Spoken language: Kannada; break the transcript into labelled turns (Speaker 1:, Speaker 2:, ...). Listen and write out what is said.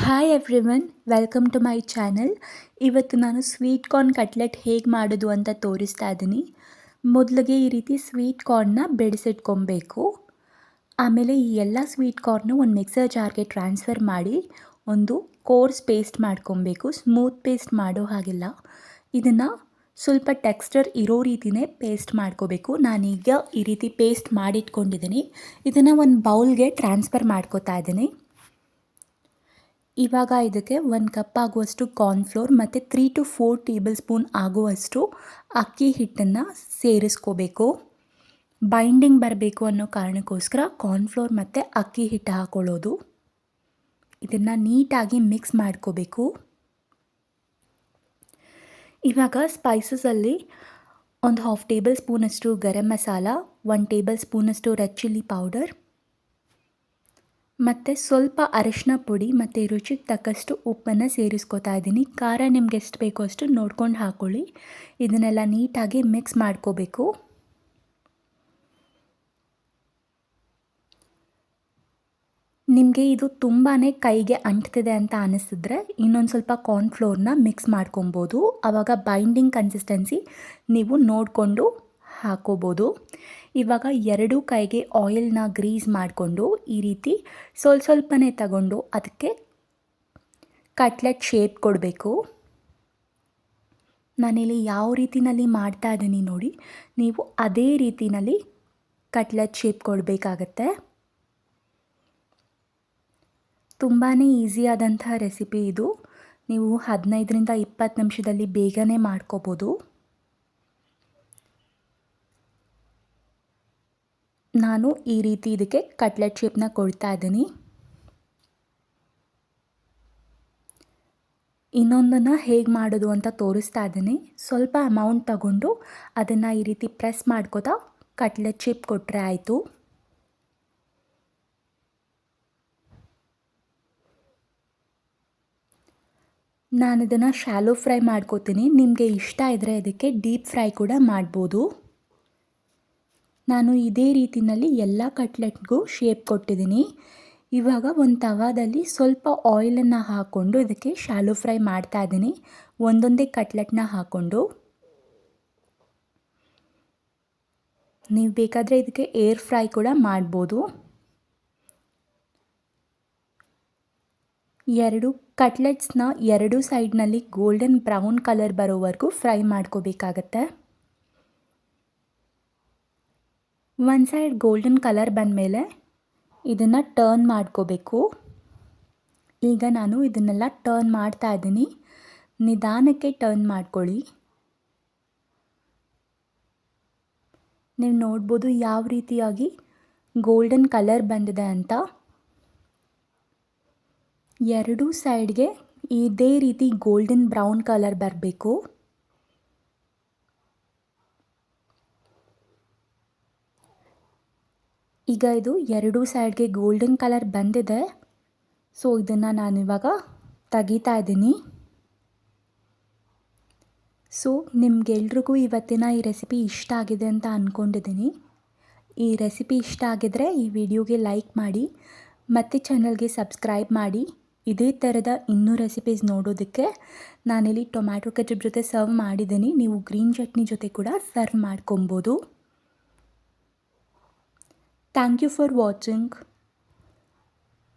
Speaker 1: Hi everyone, welcome to my channel. ಇವತ್ತು ನಾನು ಸ್ವೀಟ್ ಕಾರ್ನ್ ಕಟ್ಲೆಟ್ ಹೇಗೆ ಮಾಡೋದು ಅಂತ ತೋರಿಸ್ತಾ ಇದ್ದೀನಿ. ಮೊದಲಿಗೆ ಈ ರೀತಿ ಸ್ವೀಟ್ ಕಾರ್ನ್ನ ಬೆಳೆಸಿಟ್ಕೊಬೇಕು. ಆಮೇಲೆ ಈ ಎಲ್ಲ ಸ್ವೀಟ್ ಕಾರ್ನು ಒಂದು ಮಿಕ್ಸರ್ ಜಾರ್ಗೆ ಟ್ರಾನ್ಸ್ಫರ್ ಮಾಡಿ ಒಂದು ಕೋರ್ಸ್ ಪೇಸ್ಟ್ ಮಾಡ್ಕೊಬೇಕು. ಸ್ಮೂತ್ ಪೇಸ್ಟ್ ಮಾಡೋ ಹಾಗಿಲ್ಲ. ಇದನ್ನು ಸ್ವಲ್ಪ ಟೆಕ್ಸ್ಚರ್ ಇರೋ ರೀತಿಯೇ ಪೇಸ್ಟ್ ಮಾಡ್ಕೋಬೇಕು. ನಾನೀಗ ಈ ರೀತಿ ಪೇಸ್ಟ್ ಮಾಡಿಟ್ಕೊಂಡಿದ್ದೀನಿ. ಇದನ್ನು ಒಂದು ಬೌಲ್ಗೆ ಟ್ರಾನ್ಸ್ಫರ್ ಮಾಡ್ಕೋತಾ ಇದ್ದೀನಿ. ಇವಾಗ ಇದಕ್ಕೆ 1 ಕಪ್ ಆಗುವಷ್ಟು ಕಾರ್ನ್ಫ್ಲೋರ್ ಮತ್ತು 3 to 4 ಟೇಬಲ್ ಸ್ಪೂನ್ ಆಗುವಷ್ಟು ಅಕ್ಕಿ ಹಿಟ್ಟನ್ನು ಸೇರಿಸ್ಕೋಬೇಕು. ಬೈಂಡಿಂಗ್ ಬರಬೇಕು ಅನ್ನೋ ಕಾರಣಕ್ಕೋಸ್ಕರ ಕಾರ್ನ್ಫ್ಲೋರ್ ಮತ್ತು ಅಕ್ಕಿ ಹಿಟ್ಟು ಹಾಕ್ಕೊಳ್ಳೋದು. ಇದನ್ನು ನೀಟಾಗಿ ಮಿಕ್ಸ್ ಮಾಡ್ಕೋಬೇಕು. ಇವಾಗ ಸ್ಪೈಸಸಲ್ಲಿ ಒಂದು 1/2 ಟೇಬಲ್ ಸ್ಪೂನಷ್ಟು ಗರಂ ಮಸಾಲ, 1 ಟೇಬಲ್ ಸ್ಪೂನಷ್ಟು ರೆಡ್ ಚಿಲ್ಲಿ ಪೌಡರ್ ಮತ್ತು ಸ್ವಲ್ಪ ಅರಿಶಿನ ಪುಡಿ ಮತ್ತು ರುಚಿಗೆ ತಕ್ಕಷ್ಟು ಉಪ್ಪನ್ನು ಸೇರಿಸ್ಕೋತಾ ಇದ್ದೀನಿ. ಖಾರ ನಿಮ್ಗೆ ಎಷ್ಟು ಬೇಕೋ ಅಷ್ಟು ನೋಡ್ಕೊಂಡು ಹಾಕ್ಕೊಳ್ಳಿ. ಇದನ್ನೆಲ್ಲ ನೀಟಾಗಿ ಮಿಕ್ಸ್ ಮಾಡ್ಕೋಬೇಕು. ನಿಮಗೆ ಇದು ತುಂಬಾ ಕೈಗೆ ಅಂಟ್ತಿದೆ ಅಂತ ಅನ್ನಿಸಿದ್ರೆ ಇನ್ನೊಂದು ಸ್ವಲ್ಪ ಕಾರ್ನ್ಫ್ಲೋರ್ನ ಮಿಕ್ಸ್ ಮಾಡ್ಕೊಬೋದು. ಆವಾಗ ಬೈಂಡಿಂಗ್ ಕನ್ಸಿಸ್ಟೆನ್ಸಿ ನೀವು ನೋಡಿಕೊಂಡು ಹಾಕೋಬೋದು. ಇವಾಗ ಎರಡೂ ಕೈಗೆ ಆಯಿಲ್ನ ಗ್ರೀಸ್ ಮಾಡಿಕೊಂಡು ಈ ರೀತಿ ಸ್ವಲ್ಪನೇ ತಗೊಂಡು ಅದಕ್ಕೆ ಕಟ್ಲೆಟ್ ಶೇಪ್ ಕೊಡಬೇಕು. ನಾನಿಲ್ಲಿ ಯಾವ ರೀತಿಯಲ್ಲಿ ಮಾಡ್ತಾ ಇದ್ದೀನಿ ನೋಡಿ, ನೀವು ಅದೇ ರೀತಿಯಲ್ಲಿ ಕಟ್ಲೆಟ್ ಶೇಪ್ ಕೊಡಬೇಕಾಗತ್ತೆ. ತುಂಬಾ ಈಸಿಯಾದಂಥ ರೆಸಿಪಿ ಇದು. ನೀವು 15ರಿಂದ 20 ನಿಮಿಷದಲ್ಲಿ ಬೇಗನೆ ಮಾಡ್ಕೋಬೋದು. ನಾನು ಈ ರೀತಿ ಇದಕ್ಕೆ ಕಟ್ಲೆಟ್ ಶೇಪ್ನ ಕೊಡ್ತಾ ಇದ್ದೀನಿ. ಇನ್ನೊಂದನ್ನು ಹೇಗೆ ಮಾಡೋದು ಅಂತ ತೋರಿಸ್ತಾ ಇದ್ದೀನಿ. ಸ್ವಲ್ಪ ಅಮೌಂಟ್ ತಗೊಂಡು ಅದನ್ನು ಈ ರೀತಿ ಪ್ರೆಸ್ ಮಾಡ್ಕೋತಾ ಕಟ್ಲೆಟ್ ಶೇಪ್ ಕೊಟ್ಟರೆ ಆಯಿತು. ನಾನು ಇದನ್ನು ಶಾಲೋ ಫ್ರೈ ಮಾಡ್ಕೋತೀನಿ. ನಿಮಗೆ ಇಷ್ಟ ಇದ್ದರೆ ಇದಕ್ಕೆ ಡೀಪ್ ಫ್ರೈ ಕೂಡ ಮಾಡ್ಬೋದು. ನಾನು ಇದೇ ರೀತಿಯಲ್ಲಿ ಎಲ್ಲ ಕಟ್ಲೆಟ್ಗೂ ಶೇಪ್ ಕೊಟ್ಟಿದ್ದೀನಿ. ಇವಾಗ ಒಂದು ತವಾದಲ್ಲಿ ಸ್ವಲ್ಪ ಆಯಿಲನ್ನು ಹಾಕ್ಕೊಂಡು ಇದಕ್ಕೆ ಶಾಲೋ ಫ್ರೈ ಮಾಡ್ತಾ ಇದ್ದೀನಿ. ಒಂದೊಂದೇ ಕಟ್ಲೆಟ್ನ ಹಾಕ್ಕೊಂಡು. ನೀವು ಬೇಕಾದರೆ ಇದಕ್ಕೆ ಏರ್ ಫ್ರೈ ಕೂಡ ಮಾಡ್ಬೋದು. ಎರಡು ಕಟ್ಲೆಟ್ಸ್ನ ಎರಡೂ ಸೈಡ್ನಲ್ಲಿ ಗೋಲ್ಡನ್ ಬ್ರೌನ್ ಕಲರ್ ಬರೋವರೆಗೂ ಫ್ರೈ ಮಾಡ್ಕೋಬೇಕಾಗತ್ತೆ. ಒಂದು ಸೈಡ್ ಗೋಲ್ಡನ್ ಕಲರ್ ಬಂದಮೇಲೆ ಇದನ್ನು ಟರ್ನ್ ಮಾಡ್ಕೋಬೇಕು. ಈಗ ನಾನು ಇದನ್ನೆಲ್ಲ ಟರ್ನ್ ಮಾಡ್ತಾ ಇದ್ದೀನಿ. ನಿಧಾನಕ್ಕೆ ಟರ್ನ್ ಮಾಡ್ಕೊಳ್ಳಿ. ನೀವು ನೋಡ್ಬೋದು ಯಾವ ರೀತಿಯಾಗಿ ಗೋಲ್ಡನ್ ಕಲರ್ ಬಂದಿದೆ ಅಂತ. ಎರಡೂ ಸೈಡ್ಗೆ ಇದೇ ರೀತಿ ಗೋಲ್ಡನ್ ಬ್ರೌನ್ ಕಲರ್ ಬರಬೇಕು. ಈಗ ಇದು ಎರಡೂ ಸೈಡ್ಗೆ ಗೋಲ್ಡನ್ ಕಲರ್ ಬಂದಿದೆ. ಸೊ ಇದನ್ನು ನಾನಿವಾಗ ತೆಗಿತಾ ಇದ್ದೀನಿ. ಸೊ ನಿಮಗೆಲ್ರಿಗೂ ಇವತ್ತಿನ ಈ ರೆಸಿಪಿ ಇಷ್ಟ ಆಗಿದೆ ಅಂತ ಅಂದ್ಕೊಂಡಿದ್ದೀನಿ. ಈ ರೆಸಿಪಿ ಇಷ್ಟ ಆಗಿದರೆ ಈ ವಿಡಿಯೋಗೆ ಲೈಕ್ ಮಾಡಿ ಮತ್ತು ಚಾನಲ್ಗೆ ಸಬ್ಸ್ಕ್ರೈಬ್ ಮಾಡಿ. ಇದೇ ಥರದ ಇನ್ನೂ ರೆಸಿಪೀಸ್ ನೋಡೋದಕ್ಕೆ ನಾನಿಲ್ಲಿ ಟೊಮ್ಯಾಟೊ ಕೆಚಪ್ ಜೊತೆ ಸರ್ವ್ ಮಾಡಿದ್ದೀನಿ. ನೀವು ಗ್ರೀನ್ ಚಟ್ನಿ ಜೊತೆ ಕೂಡ ಸರ್ವ್ ಮಾಡ್ಕೊಬೋದು. Thank you for watching.